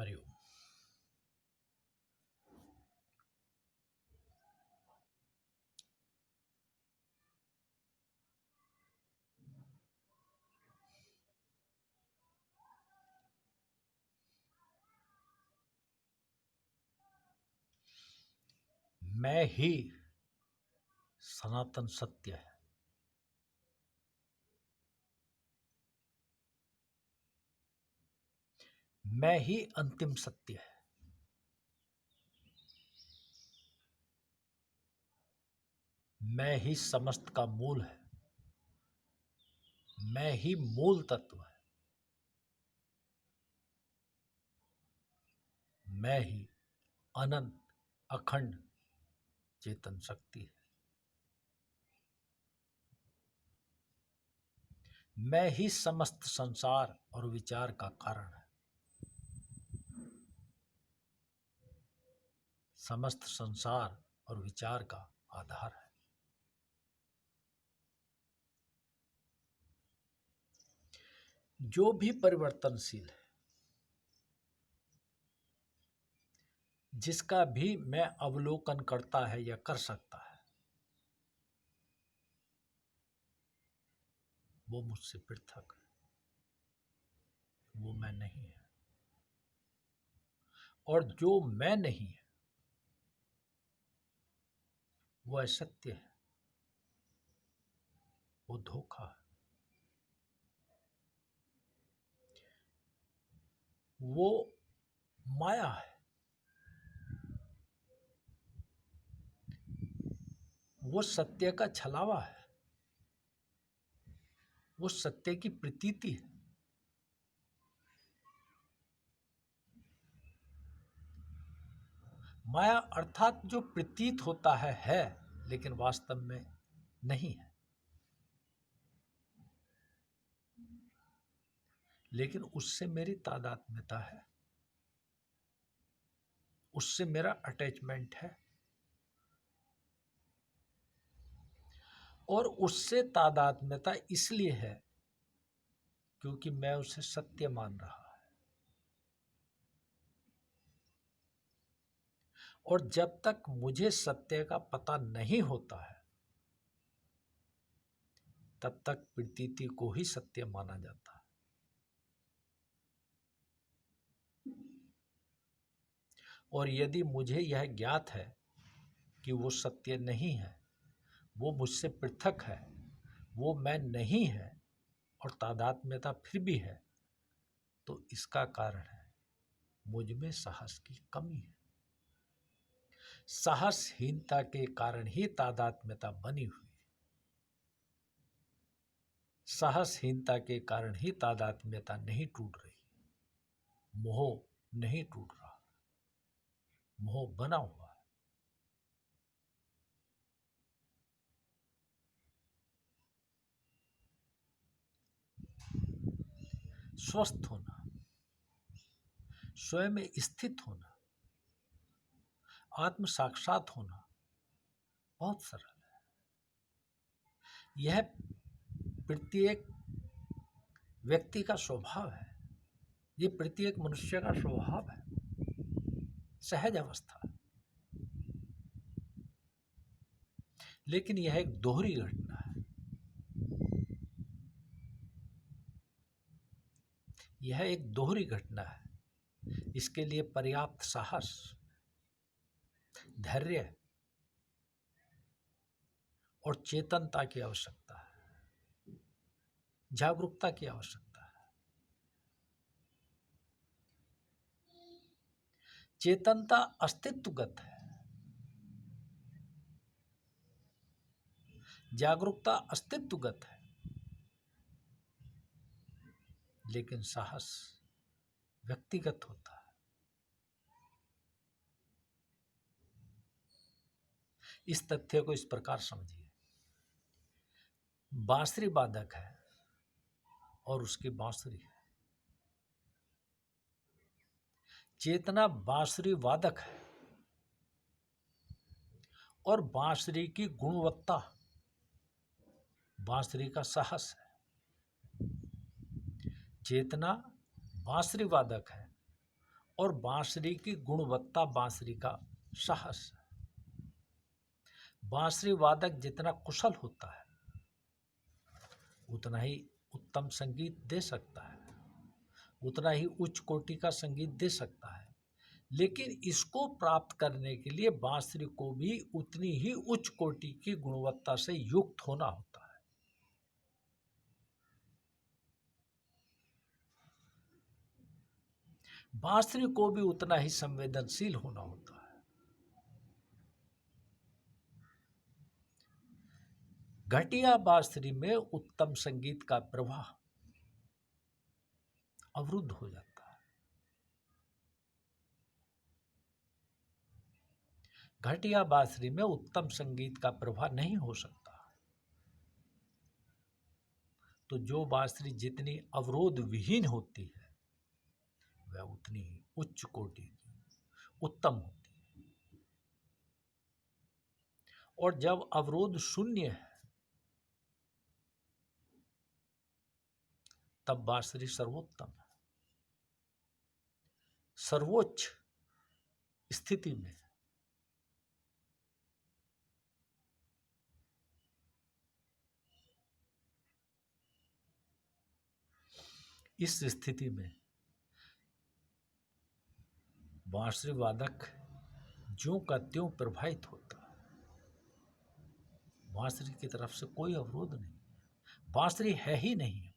हरिओम। मैं ही सनातन सत्य है। मैं ही अंतिम सत्य है। मैं ही समस्त का मूल है। मैं ही मूल तत्व है। मैं ही अनंत अखंड चेतन शक्ति है। मैं ही समस्त संसार और विचार का कारण है। समस्त संसार और विचार का आधार है। जो भी परिवर्तनशील है, जिसका भी मैं अवलोकन करता है या कर सकता है, वो मुझसे पृथक है। वो मैं नहीं है। और जो मैं नहीं है वो असत्य है। वो धोखा है। वो माया है। वो सत्य का छलावा है। वो सत्य की प्रतीति है। माया अर्थात जो प्रतीत होता है लेकिन वास्तव में नहीं है। लेकिन उससे मेरी तादात्म्यता है। उससे मेरा अटैचमेंट है। और उससे तादात्म्यता इसलिए है क्योंकि मैं उसे सत्य मान रहा है। और जब तक मुझे सत्य का पता नहीं होता है तब तक प्रतीति को ही सत्य माना जाता है। और यदि मुझे यह ज्ञात है कि वो सत्य नहीं है, वो मुझसे पृथक है, वो मैं नहीं है और तादात्म्यता फिर भी है, तो इसका कारण है मुझ में साहस की कमी है। साहसहीनता के कारण ही तादात्म्यता बनी हुई है। साहसहीनता के कारण ही तादात्म्यता नहीं टूट रही। मोह नहीं टूट रहा। मोह बना हुआ है। स्वस्थ होना, स्वयं में स्थित होना, आत्म साक्षात होना बहुत सरल है। यह प्रत्येक व्यक्ति का स्वभाव है। ये प्रत्येक मनुष्य का स्वभाव है, सहज अवस्था। लेकिन यह एक दोहरी घटना है। यह एक दोहरी घटना है। इसके लिए पर्याप्त साहस, धैर्य और चेतनता की आवश्यकता है। जागरूकता की आवश्यकता है। चेतनता अस्तित्वगत है। जागरूकता अस्तित्वगत है। लेकिन साहस व्यक्तिगत होता है। इस तथ्य को इस प्रकार समझिए। बांसुरी वादक है और उसकी बांसुरी है। चेतना बांसुरी वादक है और बांसुरी की गुणवत्ता बांसुरी का साहस है। चेतना बांसुरी वादक है और बांसुरी की गुणवत्ता, बांसुरी का साहस। बांसुरी वादक जितना कुशल होता है उतना ही उत्तम संगीत दे सकता है, उतना ही उच्च कोटि का संगीत दे सकता है। लेकिन इसको प्राप्त करने के लिए बांसुरी को भी उतनी ही उच्च कोटि की गुणवत्ता से युक्त होना होता है। बांसुरी को भी उतना ही संवेदनशील होना होता है। घटिया बांसुरी में उत्तम संगीत का प्रवाह अवरुद्ध हो जाता है। घटिया बांसुरी में उत्तम संगीत का प्रवाह नहीं हो सकता। तो जो बांसुरी जितनी अवरोध विहीन होती है वह उतनी ही उच्च कोटि की उत्तम होती है। और जब अवरोध शून्य है तब बांसुरी सर्वोत्तम है, सर्वोच्च स्थिति में। इस स्थिति में बांसुरी वादक ज्यों का त्यों प्रभावित होता है। बांसुरी की तरफ से कोई अवरोध नहीं, बांसुरी है ही नहीं।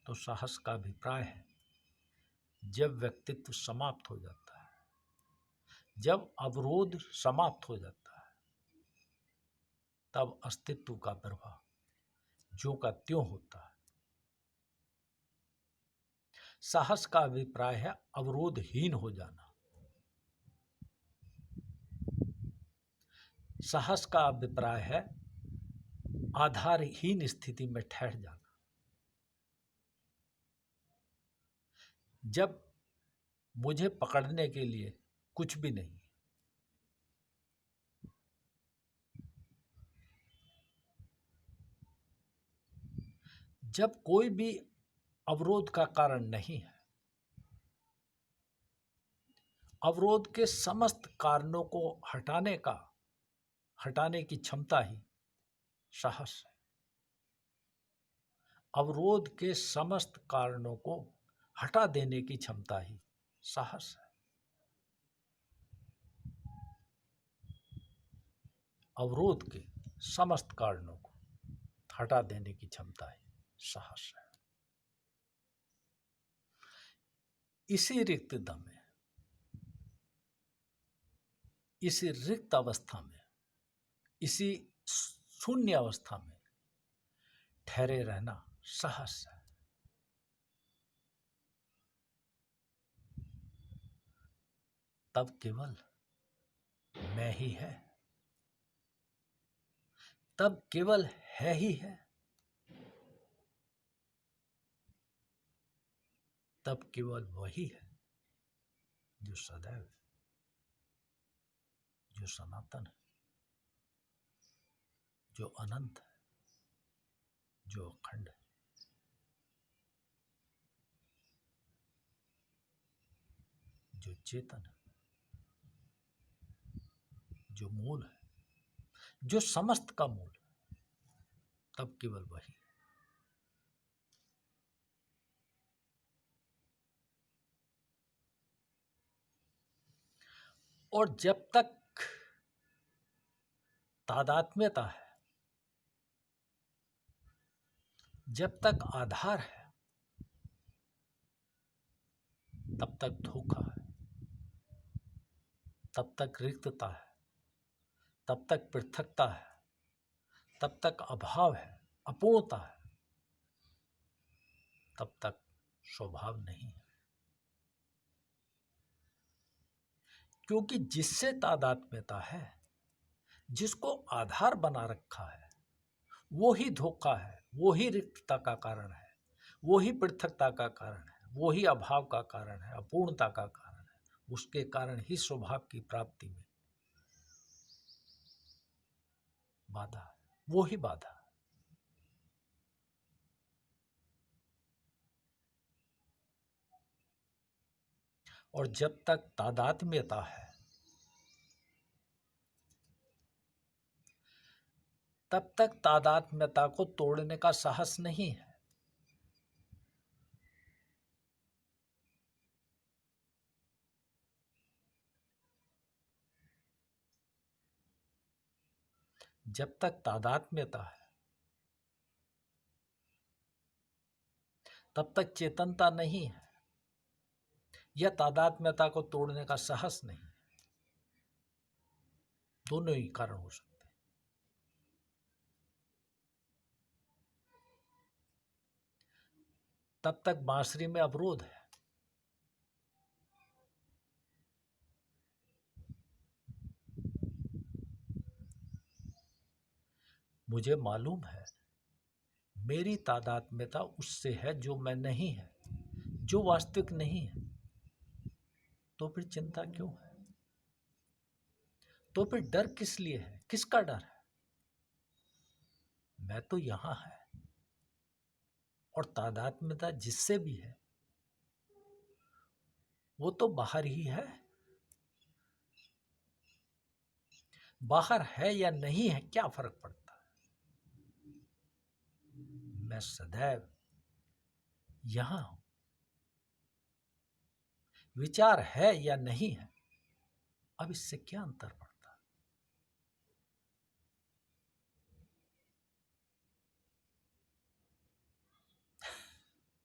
तो साहस का अभिप्राय है जब व्यक्तित्व समाप्त हो जाता है, जब अवरोध समाप्त हो जाता है, तब अस्तित्व का प्रवाह ज्यों का त्यों होता है। साहस का अभिप्राय है अवरोधहीन हो जाना। साहस का अभिप्राय है आधारहीन स्थिति में ठहर जाना। जब मुझे पकड़ने के लिए कुछ भी नहीं, जब कोई भी अवरोध का कारण नहीं है, अवरोध के समस्त कारणों को हटाने की क्षमता ही साहस है। अवरोध के समस्त कारणों को हटा देने की क्षमता ही साहस है। अवरोध के समस्त कारणों को हटा देने की क्षमता ही साहस है। इसी रिक्तता में, इसी रिक्त अवस्था में, इसी शून्य अवस्था में ठहरे रहना साहस है। तब केवल मैं ही है, तब केवल है ही है, तब केवल वही है जो सदैव, जो सनातन है, जो अनंत है, जो अखंड है, जो चेतन है, जो मूल है, जो समस्त का मूल है। तब केवल वही है। और जब तक तादात्म्यता है, जब तक आधार है, तब तक धोखा है, तब तक रिक्तता है, तब तक पृथकता है, तब तक अभाव है, अपूर्णता है, तब तक स्वभाव नहीं है। क्योंकि जिससे तादात्म्यता है, जिसको आधार बना रखा है, वो ही धोखा है, वो ही रिक्तता का कारण है, वो ही पृथकता का कारण है, वो ही अभाव का कारण है, अपूर्णता का कारण है। उसके कारण ही स्वभाव की प्राप्ति में बाधा है, वो ही बाधा है। और जब तक तादात्म्यता है तब तक तादात्म्यता को तोड़ने का साहस नहीं है। जब तक तादात्म्यता है तब तक चेतनता नहीं है, या तादात्म्यता को तोड़ने का साहस नहीं। दोनों ही कारण हो सकते हैं। तब तक बांसुरी में अवरोध है। मुझे मालूम है मेरी तादात्म्यता उससे है जो मैं नहीं है, जो वास्तविक नहीं है। तो फिर चिंता क्यों है? तो फिर डर किस लिए है? किसका डर है? मैं तो यहां है, और तादात्म्यता जिससे भी है वो तो बाहर ही है। बाहर है या नहीं है, क्या फर्क पड़ता है? मैं सदैव यहां हूं। विचार है या नहीं है, अब इससे क्या अंतर पड़ता है?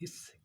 इससे